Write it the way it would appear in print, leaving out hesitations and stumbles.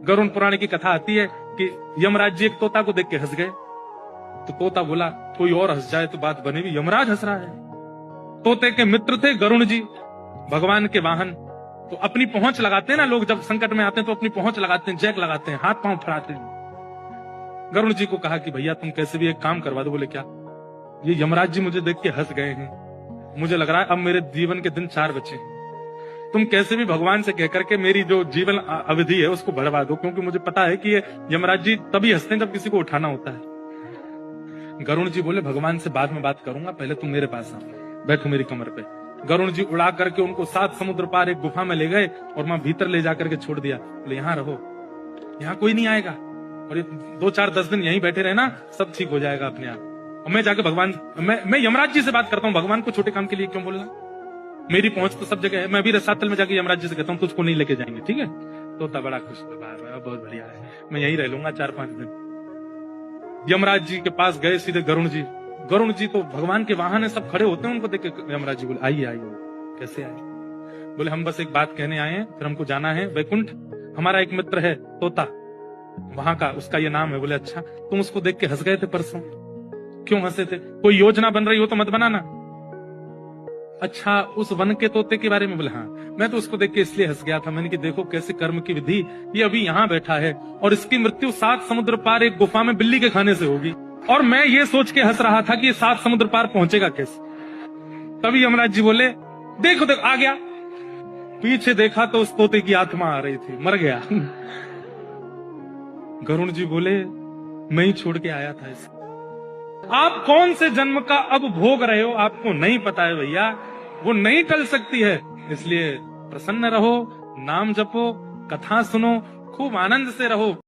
गरुण पुराण की कथा आती है कि यमराज जी एक तोता को देख के हंस गए। तो तोता बोला कोई और हंस जाए तो बात बनेगी, यमराज हंस रहा है। तोते के मित्र थे गरुण जी, भगवान के वाहन। तो अपनी पहुंच लगाते हैं ना लोग, जब संकट में आते हैं तो अपनी पहुंच लगाते हैं, जैक लगाते हैं, हाथ पांव फड़ाते हैं। गरुण जी को कहा कि भैया तुम कैसे भी एक काम करवा दो। बोले क्या? ये यमराज जी मुझे देख के हंस गए हैं, मुझे लग रहा है अब मेरे जीवन के दिन 4 बचे हैं। तुम कैसे भी भगवान से कहकर के मेरी जो जीवन अवधि है उसको बढ़वा दो, क्योंकि मुझे पता है कि ये यमराज जी तभी हंसते हैं जब किसी को उठाना होता है। गरुण जी बोले भगवान से बाद में बात करूंगा, पहले तुम मेरे पास आओ, बैठो मेरी कमर पे। गरुण जी उड़ा करके उनको 7 समुद्र पार एक गुफा में ले गए और वहां भीतर ले जाकर के छोड़ दिया। बोले यहाँ रहो, यहाँ कोई नहीं आएगा, और ये 2-4-10 दिन यहीं बैठे रहे ना, सब ठीक हो जाएगा अपने आप। और मैं जाके भगवान, मैं यमराज जी से बात करता हूँ, भगवान को छोटे काम के लिए क्यों बोलना? मेरी पहुंच तो सब जगह है। मैं भी रसातल में जाके यमराज जी से कहता हूँ तुझको नहीं लेके जाएंगे, ठीक है? तोता बड़ा खुश हुआ, बहुत बढ़िया है, मैं यहीं रह लूंगा 4-5 दिन। यमराज जी के पास गए सीधे गरुण जी। गरुण जी तो भगवान के वाहन है, सब खड़े होते हैं, उनको देख के यमराज जी बोले आइए आइए। कैसे आए? बोले हम बस एक बात कहने आए हैं, फिर हमको जाना है वैकुंठ। हमारा एक मित्र है तोता, वहां का, उसका ये नाम है। बोले अच्छा, तुम उसको देख के हंस गए थे परसों, क्यों हंसे थे? कोई योजना बन रही हो तो मत बनाना। अच्छा, उस वन के तोते के बारे में? बोले हाँ, मैं तो उसको देख के इसलिए हंस गया था, मैंने कि देखो कैसे कर्म की विधि, ये अभी यहाँ बैठा है और इसकी मृत्यु 7 समुद्र पार एक गुफा में बिल्ली के खाने से होगी, और मैं ये सोच के हंस रहा था कि ये 7 समुद्र पार पहुंचेगा कैसे। तभी यमराज जी बोले देखो देखो आ गया। पीछे देखा तो उस तोते की आत्मा आ रही थी, मर गया। गरुण जी बोले मैं ही छोड़ के आया था इसे। आप कौन से जन्म का अब भोग रहे हो आपको नहीं पता है भैया, वो नहीं टल सकती है। इसलिए प्रसन्न रहो, नाम जपो, कथा सुनो, खूब आनंद से रहो।